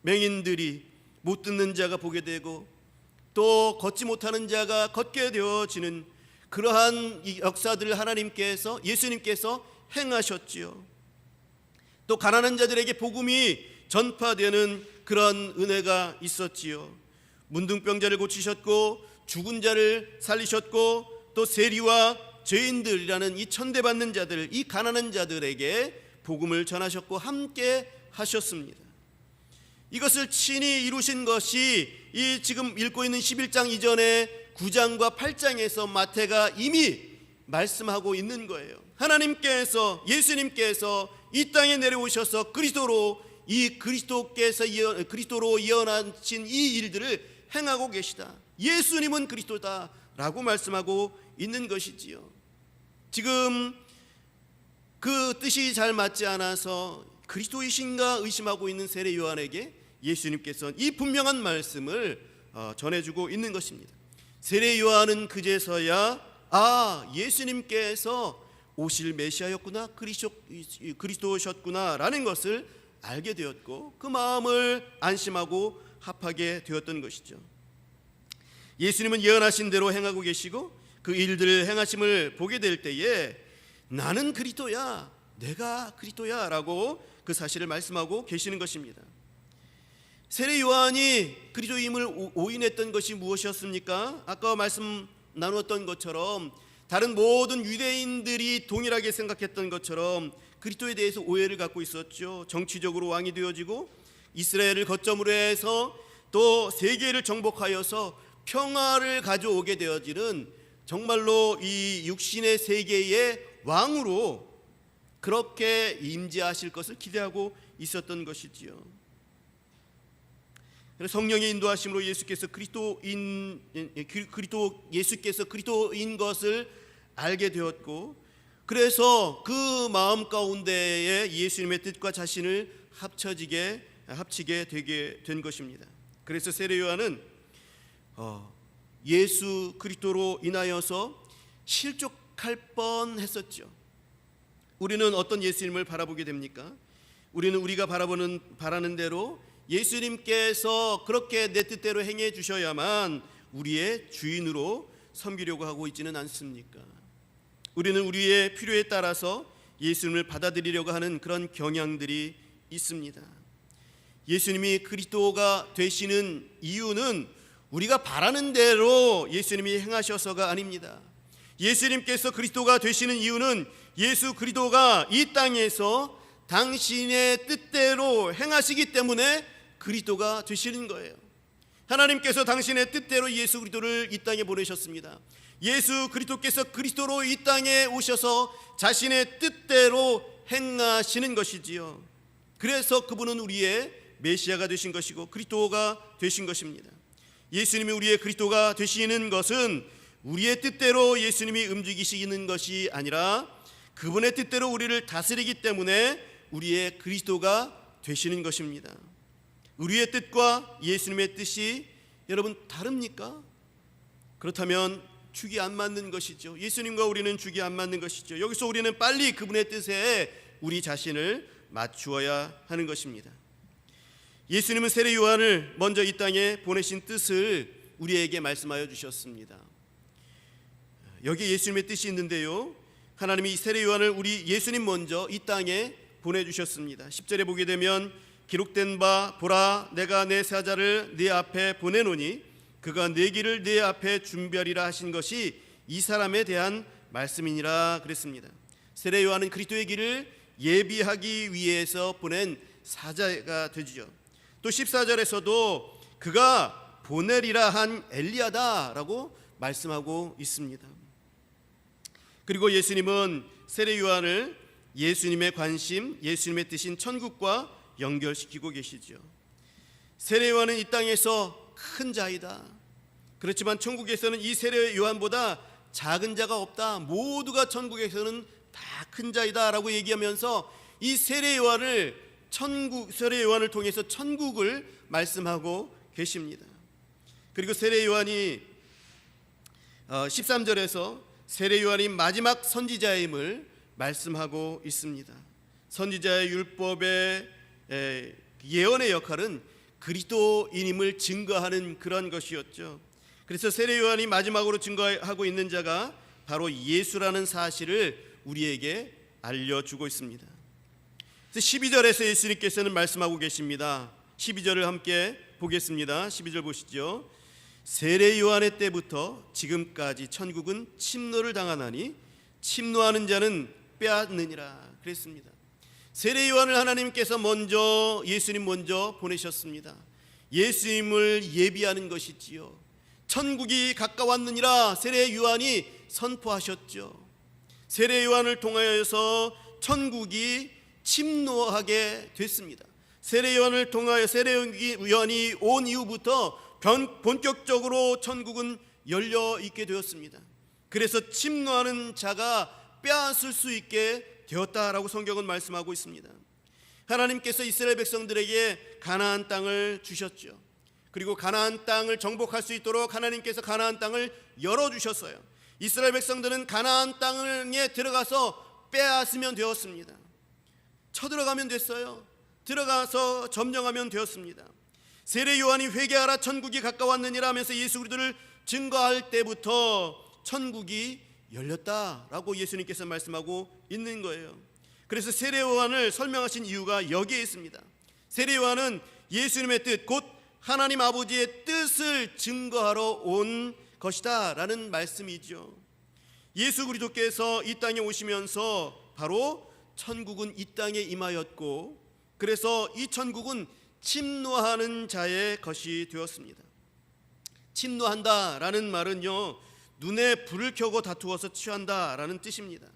맹인들이, 못 듣는 자가 보게 되고 또 걷지 못하는 자가 걷게 되어지는 그러한 이 역사들을 하나님께서, 예수님께서 행하셨지요. 또 가난한 자들에게 복음이 전파되는 그런 은혜가 있었지요. 문둥병자를 고치셨고 죽은 자를 살리셨고 또 세리와 죄인들이라는 이 천대받는 자들, 이 가난한 자들에게 복음을 전하셨고 함께 하셨습니다. 이것을 친히 이루신 것이 이 지금 읽고 있는 11장 이전에 9장과 8장에서 마태가 이미 말씀하고 있는 거예요. 하나님께서, 예수님께서 이 땅에 내려오셔서 그리스도로 예언하신 이 일들을 행하고 계시다. 예수님은 그리스도다라고 말씀하고 있는 것이지요. 지금 그 뜻이 잘 맞지 않아서 그리스도이신가 의심하고 있는 세례 요한에게 예수님께서는 이 분명한 말씀을 전해주고 있는 것입니다. 세례 요한은 그제서야 예수님께서 오실 메시아였구나, 그리스도셨구나 라는 것을 알게 되었고, 그 마음을 안심하고 합하게 되었던 것이죠. 예수님은 예언하신 대로 행하고 계시고, 그 일들을 행하심을 보게 될 때에 나는 그리스도야, 내가 그리스도야 라고 그 사실을 말씀하고 계시는 것입니다. 세례 요한이 그리스도임을 오인했던 것이 무엇이었습니까? 아까 말씀 나누었던 것처럼 다른 모든 유대인들이 동일하게 생각했던 것처럼 그리스도에 대해서 오해를 갖고 있었죠. 정치적으로 왕이 되어지고 이스라엘을 거점으로 해서 또 세계를 정복하여서 평화를 가져오게 되어지는 정말로 이 육신의 세계의 왕으로 그렇게 임재하실 것을 기대하고 있었던 것이지요. 성령의 인도하심으로 예수께서 그리스도인 것을 알게 되었고, 그래서 그 마음 가운데에 예수님의 뜻과 자신을 합치게 되게 된 것입니다. 그래서 세례 요한은 예수 그리스도로 인하여서 실족할 뻔했었죠. 우리는 어떤 예수님을 바라보게 됩니까? 우리는 우리가 바라는 대로 예수님께서 그렇게 내 뜻대로 행해 주셔야만 우리의 주인으로 섬기려고 하고 있지는 않습니까? 우리는 우리의 필요에 따라서 예수님을 받아들이려고 하는 그런 경향들이 있습니다. 예수님이 그리스도가 되시는 이유는 우리가 바라는 대로 예수님이 행하셔서가 아닙니다. 예수님께서 그리스도가 되시는 이유는 예수 그리스도가 이 땅에서 당신의 뜻대로 행하시기 때문에 그리스도가 되시는 거예요. 하나님께서 당신의 뜻대로 예수 그리스도를 이 땅에 보내셨습니다. 예수 그리스도께서 그리스도로 이 땅에 오셔서 자신의 뜻대로 행하시는 것이지요. 그래서 그분은 우리의 메시아가 되신 것이고 그리스도가 되신 것입니다. 예수님이 우리의 그리스도가 되시는 것은 우리의 뜻대로 예수님이 움직이시는 것이 아니라 그분의 뜻대로 우리를 다스리기 때문에 우리의 그리스도가 되시는 것입니다. 우리의 뜻과 예수님의 뜻이 여러분 다릅니까? 그렇다면 축이 안 맞는 것이죠. 예수님과 우리는 축이 안 맞는 것이죠. 여기서 우리는 빨리 그분의 뜻에 우리 자신을 맞추어야 하는 것입니다. 예수님은 세례 요한을 먼저 이 땅에 보내신 뜻을 우리에게 말씀하여 주셨습니다. 여기 예수님의 뜻이 있는데요, 하나님이 세례 요한을 우리 예수님 먼저 이 땅에 보내주셨습니다. 10절에 보게 되면 기록된 바 보라 내가 내 사자를 네 앞에 보내노니 그가 내 길을 네 앞에 준비하리라 하신 것이 이 사람에 대한 말씀이니라 그랬습니다. 세례 요한은 그리스도의 길을 예비하기 위해서 보낸 사자가 되죠. 또 14절에서도 그가 보내리라 한 엘리야다라고 말씀하고 있습니다. 그리고 예수님은 세례 요한을 예수님의 관심, 예수님의 뜻인 천국과 연결시키고 계시죠. 세례 요한은 이 땅에서 큰 자이다. 그렇지만 천국에서는 이 세례 요한보다 작은 자가 없다. 모두가 천국에서는 다 큰 자이다 라고 얘기하면서 이 세례 요한을 통해서 천국을 말씀하고 계십니다. 그리고 세례 요한이 13절에서 세례 요한이 마지막 선지자임을 말씀하고 있습니다. 선지자의 율법의 예언의 역할은 그리스도인임을 증거하는 그런 것이었죠. 그래서 세례 요한이 마지막으로 증거하고 있는 자가 바로 예수라는 사실을 우리에게 알려주고 있습니다. 12절에서 예수님께서는 말씀하고 계십니다. 12절을 함께 보겠습니다. 12절 보시죠. 세례 요한의 때부터 지금까지 천국은 침노를 당하나니 침노하는 자는 빼앗느니라 그랬습니다. 세례 요한을 하나님께서 예수님 먼저 보내셨습니다. 예수님을 예비하는 것이지요. 천국이 가까웠느니라 세례 요한이 선포하셨죠. 세례 요한을 통하여서 천국이 침노하게 됐습니다. 세례 요한이 온 이후부터 본격적으로 천국은 열려 있게 되었습니다. 그래서 침노하는 자가 빼앗을 수 있게 되었다라고 성경은 말씀하고 있습니다. 하나님께서 이스라엘 백성들에게 가나안 땅을 주셨죠. 그리고 가나안 땅을 정복할 수 있도록 하나님께서 가나안 땅을 열어주셨어요. 이스라엘 백성들은 가나안 땅에 들어가서 빼앗으면 되었습니다. 쳐들어가면 됐어요. 들어가서 점령하면 되었습니다. 세례 요한이 회개하라 천국이 가까웠느니라 하면서 예수 그리스도를 증거할 때부터 천국이 열렸다라고 예수님께서 말씀하고 있는 거예요. 그래서 세례 요한을 설명하신 이유가 여기에 있습니다. 세례 요한은 예수님의 뜻, 곧 하나님 아버지의 뜻을 증거하러 온 것이다 라는 말씀이죠. 예수 그리스도께서 이 땅에 오시면서 바로 천국은 이 땅에 임하였고, 그래서 이 천국은 침노하는 자의 것이 되었습니다. 침노한다 라는 말은요, 눈에 불을 켜고 다투어서 취한다 라는 뜻입니다.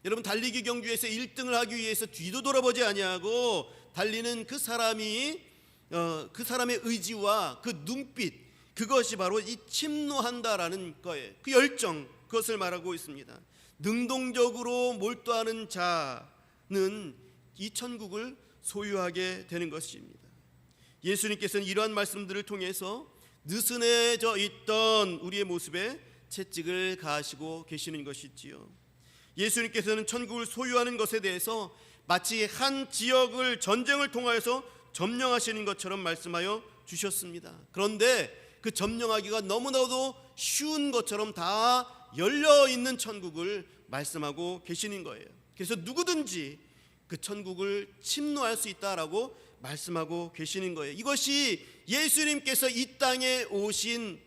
여러분, 달리기 경주에서 1등을 하기 위해서 뒤도 돌아보지 아니하고 달리는 그 사람이 그 사람의 의지와 그 눈빛, 그것이 바로 이 침노한다라는 거예요. 그 열정, 그것을 말하고 있습니다. 능동적으로 몰두하는 자는 이 천국을 소유하게 되는 것입니다. 예수님께서는 이러한 말씀들을 통해서 느슨해져 있던 우리의 모습에 채찍을 가하시고 계시는 것이지요. 예수님께서는 천국을 소유하는 것에 대해서 마치 한 지역을 전쟁을 통하여서 점령하시는 것처럼 말씀하여 주셨습니다. 그런데 그 점령하기가 너무나도 쉬운 것처럼 다 열려있는 천국을 말씀하고 계시는 거예요. 그래서 누구든지 그 천국을 침노할 수 있다라고 말씀하고 계시는 거예요. 이것이 예수님께서 이 땅에 오신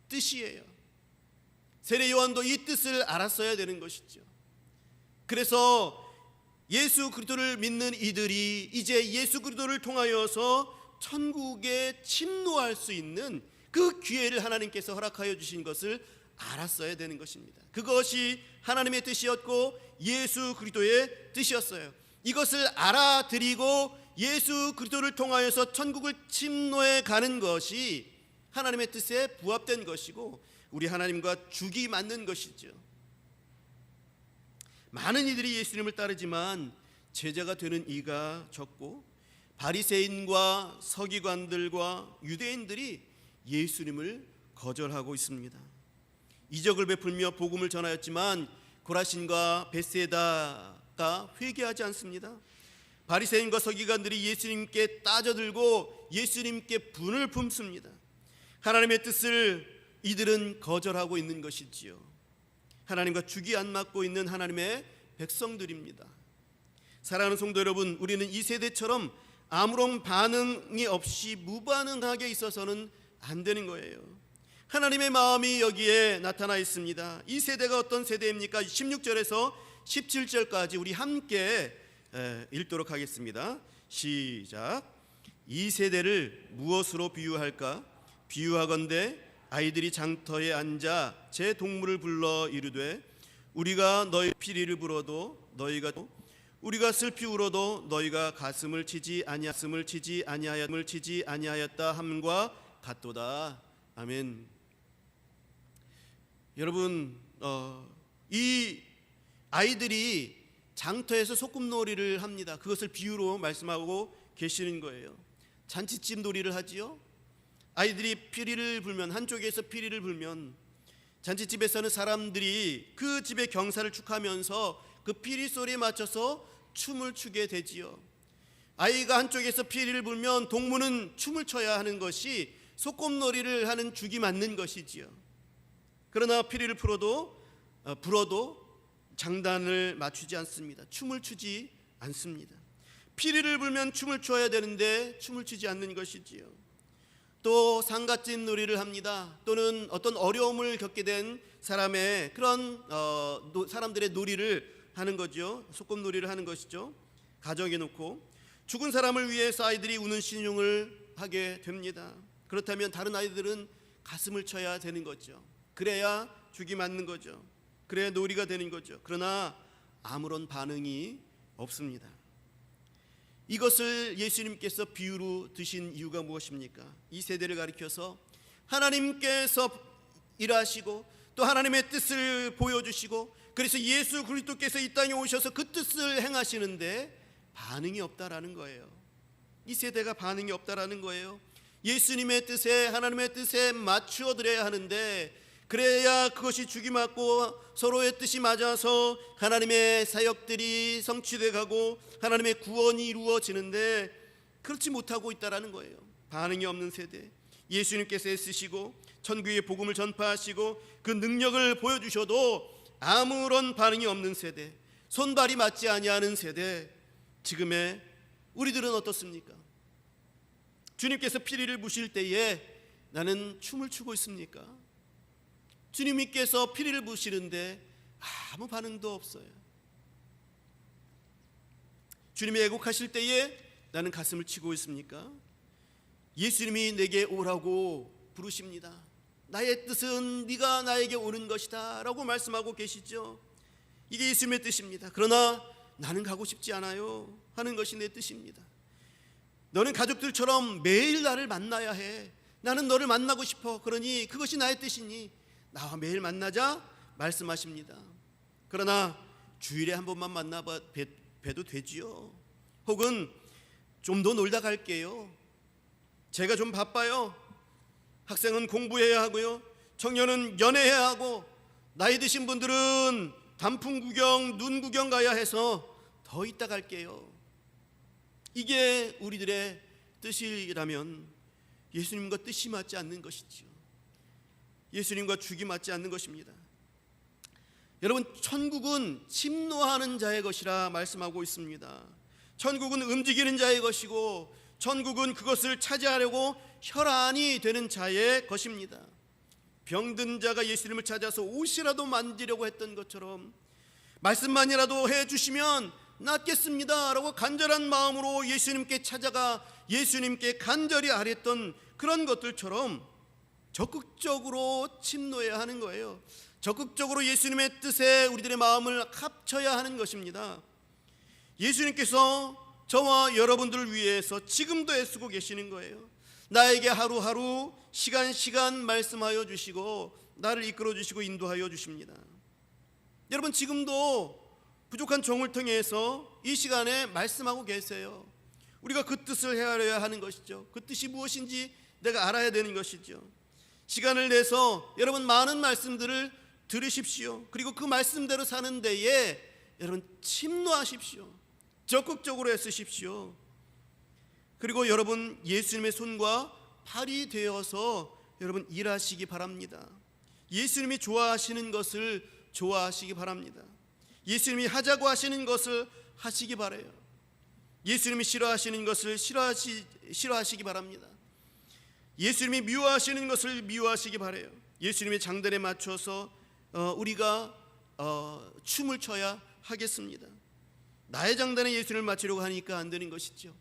뜻이에요. 세례 요한도 이 뜻을 알았어야 되는 것이죠. 그래서 예수 그리스도를 믿는 이들이 이제 예수 그리스도를 통하여서 천국에 침노할 수 있는 그 기회를 하나님께서 허락하여 주신 것을 알았어야 되는 것입니다. 그것이 하나님의 뜻이었고 예수 그리스도의 뜻이었어요. 이것을 알아들이고 예수 그리스도를 통하여서 천국을 침노해 가는 것이 하나님의 뜻에 부합된 것이고 우리 하나님과 죽이 맞는 것이죠. 많은 이들이 예수님을 따르지만 제자가 되는 이가 적고 바리새인과 서기관들과 유대인들이 예수님을 거절하고 있습니다. 이적을 베풀며 복음을 전하였지만 고라신과 벳세다가 회개하지 않습니다. 바리새인과 서기관들이 예수님께 따져들고 예수님께 분을 품습니다. 하나님의 뜻을 이들은 거절하고 있는 것이지요. 하나님과 죽이 안 맞고 있는 하나님의 백성들입니다. 사랑하는 성도 여러분, 우리는 이 세대처럼 아무런 반응이 없이 무반응하게 있어서는 안 되는 거예요. 하나님의 마음이 여기에 나타나 있습니다. 이 세대가 어떤 세대입니까? 16절에서 17절까지 우리 함께 읽도록 하겠습니다. 시작. 이 세대를 무엇으로 비유할까? 비유하건대 아이들이 장터에 앉아 제 동물을 불러 이르되 우리가 너희 피리를 불어도 너희가 우리가 슬피 울어도 너희가 가슴을 치지 아니하였다 함과 같도다. 아멘. 여러분, 이 아이들이 장터에서 소꿉놀이를 합니다. 그것을 비유로 말씀하고 계시는 거예요. 잔치집 놀이를 하지요. 아이들이 피리를 불면, 한쪽에서 피리를 불면 잔치집에서는 사람들이 그 집의 경사를 축하하면서 그 피리 소리에 맞춰서 춤을 추게 되지요. 아이가 한쪽에서 피리를 불면 동무는 춤을 춰야 하는 것이 소꿉놀이를 하는 죽이 맞는 것이지요. 그러나 피리를 불어도 장단을 맞추지 않습니다. 춤을 추지 않습니다. 피리를 불면 춤을 춰야 되는데 춤을 추지 않는 것이지요. 또 상갓집 놀이를 합니다. 또는 어떤 어려움을 겪게 된 사람의 그런 사람들의 놀이를 하는 거죠. 소꿉놀이를 하는 것이죠. 가정에 놓고 죽은 사람을 위해서 아이들이 우는 신용을 하게 됩니다. 그렇다면 다른 아이들은 가슴을 쳐야 되는 거죠. 그래야 죽이 맞는 거죠. 그래야 놀이가 되는 거죠. 그러나 아무런 반응이 없습니다. 이것을 예수님께서 비유로 드신 이유가 무엇입니까? 이 세대를 가리켜서 하나님께서 일하시고 또 하나님의 뜻을 보여주시고 그래서 예수 그리스도께서 이 땅에 오셔서 그 뜻을 행하시는데 반응이 없다라는 거예요. 이 세대가 반응이 없다라는 거예요. 예수님의 뜻에 하나님의 뜻에 맞추어 드려야 하는데 그래야 그것이 주기 맞고 서로의 뜻이 맞아서 하나님의 사역들이 성취돼 가고 하나님의 구원이 이루어지는데 그렇지 못하고 있다라는 거예요. 반응이 없는 세대. 예수님께서 애쓰시고 천국의 복음을 전파하시고 그 능력을 보여주셔도 아무런 반응이 없는 세대, 손발이 맞지 아니하는 세대. 지금의 우리들은 어떻습니까? 주님께서 피리를 부실 때에 나는 춤을 추고 있습니까? 주님께서 피리를 부시는데 아무 반응도 없어요. 주님이 애곡하실 때에 나는 가슴을 치고 있습니까? 예수님이 내게 오라고 부르십니다. 나의 뜻은 네가 나에게 오는 것이다 라고 말씀하고 계시죠. 이게 예수님의 뜻입니다. 그러나 나는 가고 싶지 않아요 하는 것이 내 뜻입니다. 너는 가족들처럼 매일 나를 만나야 해. 나는 너를 만나고 싶어. 그러니 그것이 나의 뜻이니 나와 매일 만나자 말씀하십니다. 그러나 주일에 한 번만 뵈도 되지요. 혹은 좀 더 놀다 갈게요. 제가 좀 바빠요. 학생은 공부해야 하고요. 청년은 연애해야 하고 나이 드신 분들은 단풍 구경, 눈 구경 가야 해서 더 있다 갈게요. 이게 우리들의 뜻이라면 예수님과 뜻이 맞지 않는 것이죠. 예수님과 죽이 맞지 않는 것입니다. 여러분, 천국은 침노하는 자의 것이라 말씀하고 있습니다. 천국은 움직이는 자의 것이고 천국은 그것을 차지하려고 혈안이 되는 자의 것입니다. 병든 자가 예수님을 찾아서 옷이라도 만지려고 했던 것처럼 말씀만이라도 해주시면 낫겠습니다 라고 간절한 마음으로 예수님께 찾아가 예수님께 간절히 아뢰던 그런 것들처럼 적극적으로 침노해야 하는 거예요. 적극적으로 예수님의 뜻에 우리들의 마음을 합쳐야 하는 것입니다. 예수님께서 저와 여러분들을 위해서 지금도 애쓰고 계시는 거예요. 나에게 하루하루 시간 말씀하여 주시고 나를 이끌어 주시고 인도하여 주십니다. 여러분, 지금도 부족한 종을 통해서 이 시간에 말씀하고 계세요. 우리가 그 뜻을 헤아려야 하는 것이죠. 그 뜻이 무엇인지 내가 알아야 되는 것이죠. 시간을 내서 여러분 많은 말씀들을 들으십시오. 그리고 그 말씀대로 사는 데에 여러분 침노하십시오. 적극적으로 애쓰십시오. 그리고 여러분 예수님의 손과 팔이 되어서 여러분 일하시기 바랍니다. 예수님이 좋아하시는 것을 좋아하시기 바랍니다. 예수님이 하자고 하시는 것을 하시기 바라요. 예수님이 싫어하시는 것을 싫어하시기 바랍니다. 예수님이 미워하시는 것을 미워하시기 바라요. 예수님의 장단에 맞춰서 우리가 춤을 춰야 하겠습니다. 나의 장단에 예수님을 맞추려고 하니까 안 되는 것이죠.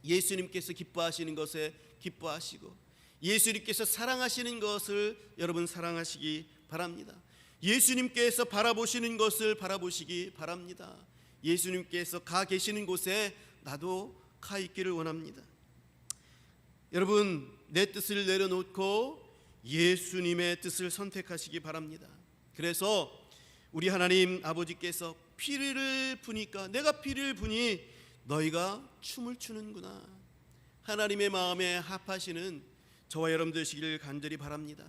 예수님께서 기뻐하시는 것에 기뻐하시고 예수님께서 사랑하시는 것을 여러분 사랑하시기 바랍니다. 예수님께서 바라보시는 것을 바라보시기 바랍니다. 예수님께서 가 계시는 곳에 나도 가 있기를 원합니다. 여러분, 내 뜻을 내려놓고 예수님의 뜻을 선택하시기 바랍니다. 그래서 우리 하나님 아버지께서 피리를 부니까 내가 피리를 부니 너희가 춤을 추는구나. 하나님의 마음에 합하시는 저와 여러분 되시기를 간절히 바랍니다.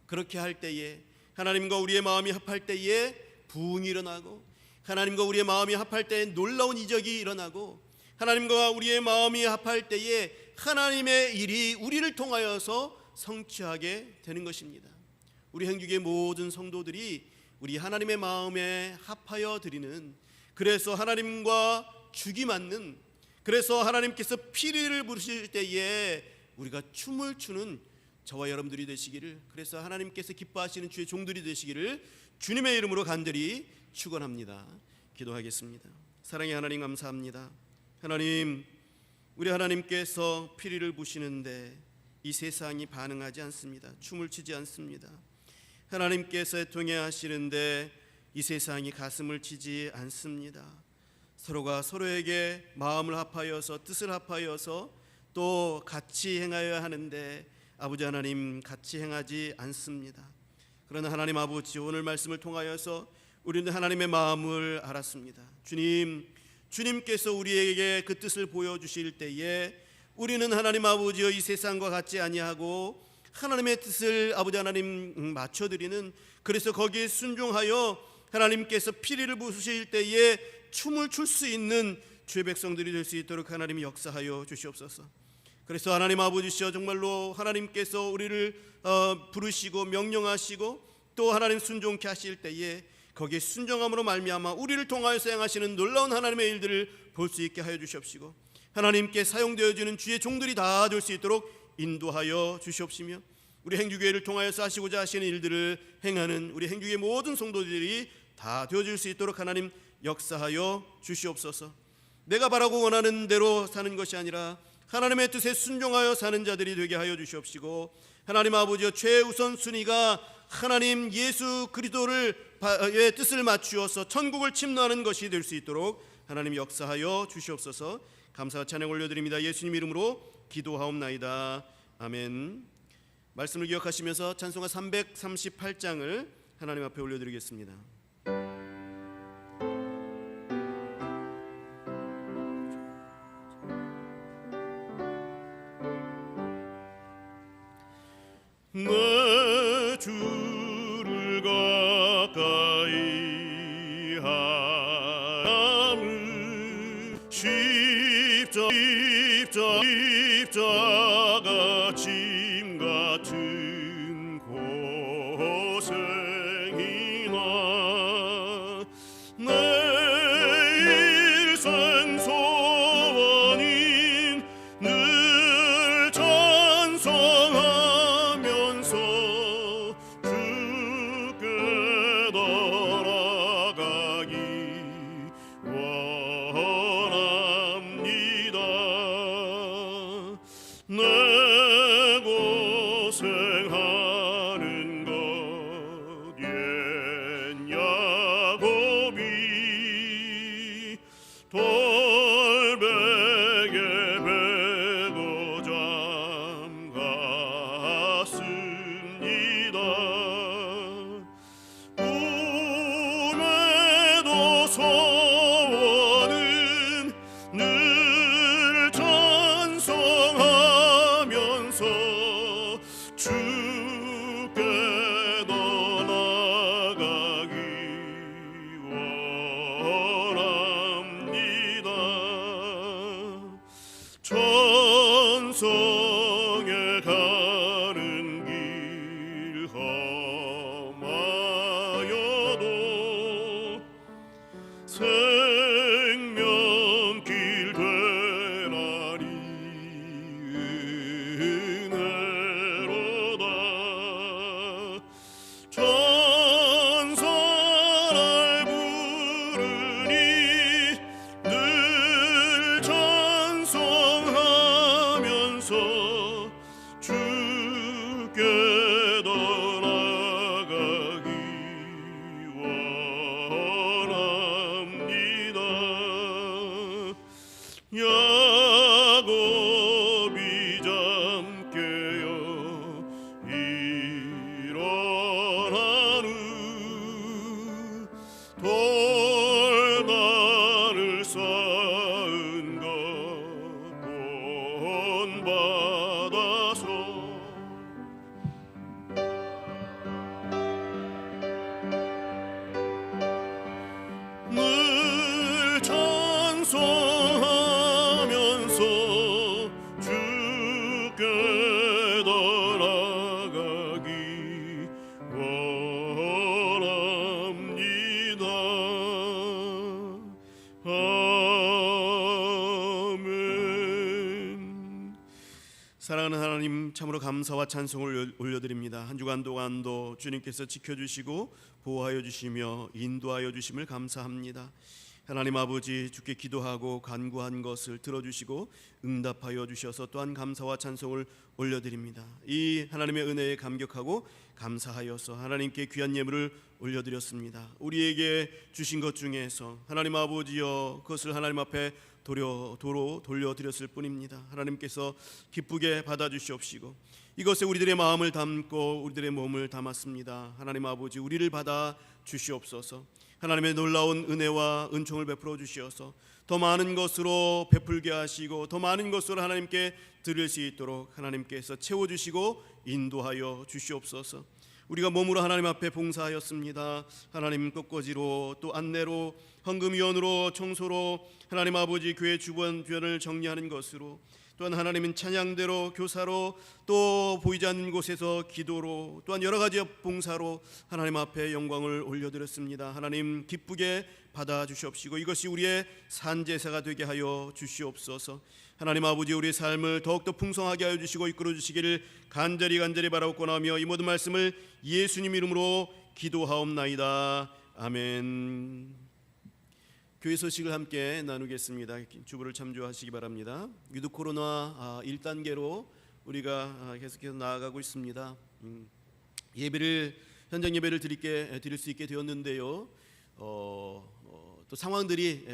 그렇게 할 때에 하나님과 우리의 마음이 합할 때에 부흥이 일어나고 하나님과 우리의 마음이 합할 때에 놀라운 이적이 일어나고 하나님과 우리의 마음이 합할 때에 하나님의 일이 우리를 통하여서 성취하게 되는 것입니다. 우리 행주교의 모든 성도들이 우리 하나님의 마음에 합하여 드리는, 그래서 하나님과 죽이 맞는, 그래서 하나님께서 피리를 부르실 때에 우리가 춤을 추는 저와 여러분들이 되시기를, 그래서 하나님께서 기뻐하시는 주의 종들이 되시기를 주님의 이름으로 간절히 축원합니다. 기도하겠습니다. 사랑의 하나님, 감사합니다. 하나님, 우리 하나님께서 피리를 부시는데 이 세상이 반응하지 않습니다. 춤을 추지 않습니다. 하나님께서 애통해 하시는데 이 세상이 가슴을 치지 않습니다. 서로가 서로에게 마음을 합하여서 뜻을 합하여서 또 같이 행하여야 하는데 아버지 하나님 같이 행하지 않습니다. 그러나 하나님 아버지, 오늘 말씀을 통하여서 우리는 하나님의 마음을 알았습니다. 주님께서 우리에게 그 뜻을 보여주실 때에 우리는 하나님 아버지여 이 세상과 같지 아니하고 하나님의 뜻을 아버지 하나님 맞춰드리는, 그래서 거기에 순종하여 하나님께서 피리를 부으실 때에 춤을 출 수 있는 주의 백성들이 될 수 있도록 하나님이 역사하여 주시옵소서. 그래서 하나님 아버지시여, 정말로 하나님께서 우리를 부르시고 명령하시고 또 하나님 순종케 하실 때에 거기에 순종함으로 말미암아 우리를 통하여서 행하시는 놀라운 하나님의 일들을 볼 수 있게 하여 주시옵시고, 하나님께 사용되어지는 주의 종들이 다 될 수 있도록 인도하여 주시옵시며, 우리 행주교회를 통하여서 하시고자 하시는 일들을 행하는 우리 행주교회 모든 성도들이 다 되어질 수 있도록 하나님 역사하여 주시옵소서. 내가 바라고 원하는 대로 사는 것이 아니라 하나님의 뜻에 순종하여 사는 자들이 되게 하여 주시옵시고, 하나님 아버지여, 최우선 순위가 하나님 예수 그리스도의 뜻을 맞추어서 천국을 침노하는 것이 될 수 있도록 하나님 역사하여 주시옵소서. 감사와 찬양 올려드립니다. 예수님 이름으로 기도하옵나이다. 아멘. 말씀을 기억하시면서 찬송가 338장을 하나님 앞에 올려드리겠습니다. 내 주를 가까이 함은 십자가 짐 같은 고생이나 내 일생 소원인 늘 찬송하면서 주께 돌아가기 원합니다. 내 고생하는 것 옛 야곱이 돌베개 베고 잠갔습니다. 꿈에도 소원은 늘 찬송하면서 주께 더 나아가기 원합니다. 천성에 가는 길 험하여도 생명길 되나니 은혜로다. 천사를 부르니 늘 찬송하면서 주께 더 나아가기 원합니다. 야곱이 잠깨어 일어난 후 돌다를 쌓은 것 본받아서 늘 찬송하면서 주께 더 나아가기 원합니다. 아멘. 사랑하는 하나님, 참으로 감사와 찬송을 올려드립니다. 한 주간 동안도 주님께서 지켜주시고 보호하여 주시며 인도하여 주심을 감사합니다. 하나님 아버지, 주께 기도하고 간구한 것을 들어주시고 응답하여 주셔서 또한 감사와 찬송을 올려드립니다. 이 하나님의 은혜에 감격하고 감사하여서 하나님께 귀한 예물을 올려드렸습니다. 우리에게 주신 것 중에서 하나님 아버지여, 그것을 하나님 앞에 도로 돌려드렸을 뿐입니다. 하나님께서 기쁘게 받아주시옵시고 이것에 우리들의 마음을 담고 우리들의 몸을 담았습니다. 하나님 아버지, 우리를 받아 주시옵소서. 하나님의 놀라운 은혜와 은총을 베풀어 주시어서 더 많은 것으로 베풀게 하시고 더 많은 것으로 하나님께 드릴 수 있도록 하나님께서 채워주시고 인도하여 주시옵소서. 우리가 몸으로 하나님 앞에 봉사하였습니다. 하나님 꽃꽂이로 또 안내로 헌금위원으로 청소로 하나님 아버지 교회 주변을 정리하는 것으로 또한 하나님은 찬양대로 교사로 또 보이지 않는 곳에서 기도로 또한 여러 가지 봉사로 하나님 앞에 영광을 올려드렸습니다. 하나님 기쁘게 받아주시옵시고 이것이 우리의 산제사가 되게 하여 주시옵소서. 하나님 아버지, 우리의 삶을 더욱더 풍성하게 하여 주시고 이끌어 주시기를 간절히 바라옵고나며 이 모든 말씀을 예수님 이름으로 기도하옵나이다. 아멘. 교회 소식을 함께 나누겠습니다. 주보를 참조하시기 바랍니다. 위드 코로나 1단계로 우리가 계속해서 나아가고 있습니다. 현장 예배를 드릴 수 있게 되었는데요. 또 상황들이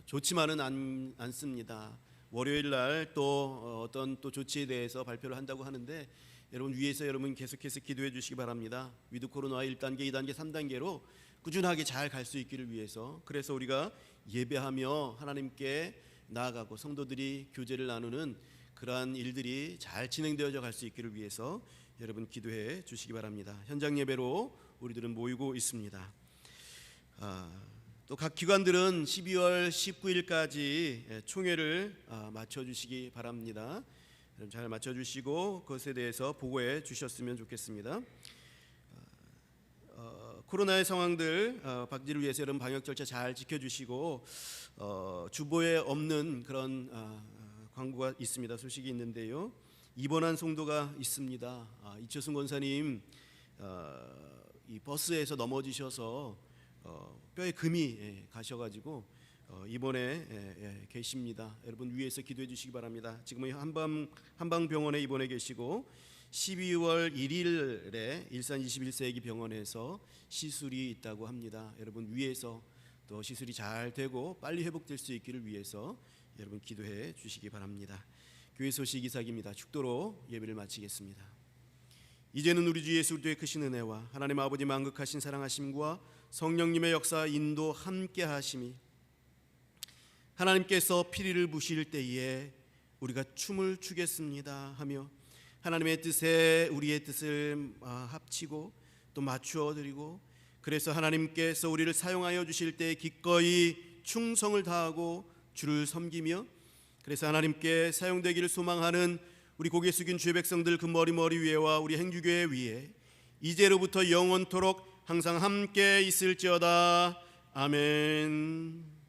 좋지만은 않습니다. 월요일 날 또 어떤 또 조치에 대해서 발표를 한다고 하는데 여러분 위에서 계속해서 기도해 주시기 바랍니다. 위드 코로나 1단계, 2단계, 3단계로 꾸준하게 잘 갈 수 있기를 위해서, 그래서 우리가 예배하며 하나님께 나아가고 성도들이 교제를 나누는 그러한 일들이 잘 진행되어져 갈 수 있기를 위해서 여러분 기도해 주시기 바랍니다. 현장 예배로 우리들은 모이고 있습니다. 또 각 기관들은 12월 19일까지 총회를 마쳐주시기 바랍니다. 잘 마쳐주시고 그것에 대해서 보고해 주셨으면 좋겠습니다. 코로나의 상황들 방지를 위해서 여러분 방역 절차 잘 지켜주시고 주보에 없는 그런 광고가 있습니다. 소식이 있는데요. 입원한 성도가 있습니다. 이철순 권사님 이 버스에서 넘어지셔서 뼈에 금이 가셔가지고 입원해 계십니다. 여러분 위에서 기도해 주시기 바랍니다. 지금은 한방병원에 입원해 계시고 12월 1일에 일산 21세기 병원에서 시술이 있다고 합니다. 여러분 위에서 또 시술이 잘 되고 빨리 회복될 수 있기를 위해서 여러분 기도해 주시기 바랍니다. 교회 소식 이삭입니다. 축도로 예배를 마치겠습니다. 이제는 우리 주 예수 그리스도의 크신 은혜와 하나님 아버지 만극하신 사랑하심과 성령님의 역사 인도 함께 하심이 하나님께서 피리를 부실 때에 우리가 춤을 추겠습니다 하며 하나님의 뜻에 우리의 뜻을 합치고 또 맞추어 드리고, 그래서 하나님께서 우리를 사용하여 주실 때 기꺼이 충성을 다하고 주를 섬기며, 그래서 하나님께 사용되기를 소망하는 우리 고개 숙인 주의 백성들 그 머리 위에와 우리 행주교회 위에 이제로부터 영원토록 항상 함께 있을지어다. 아멘.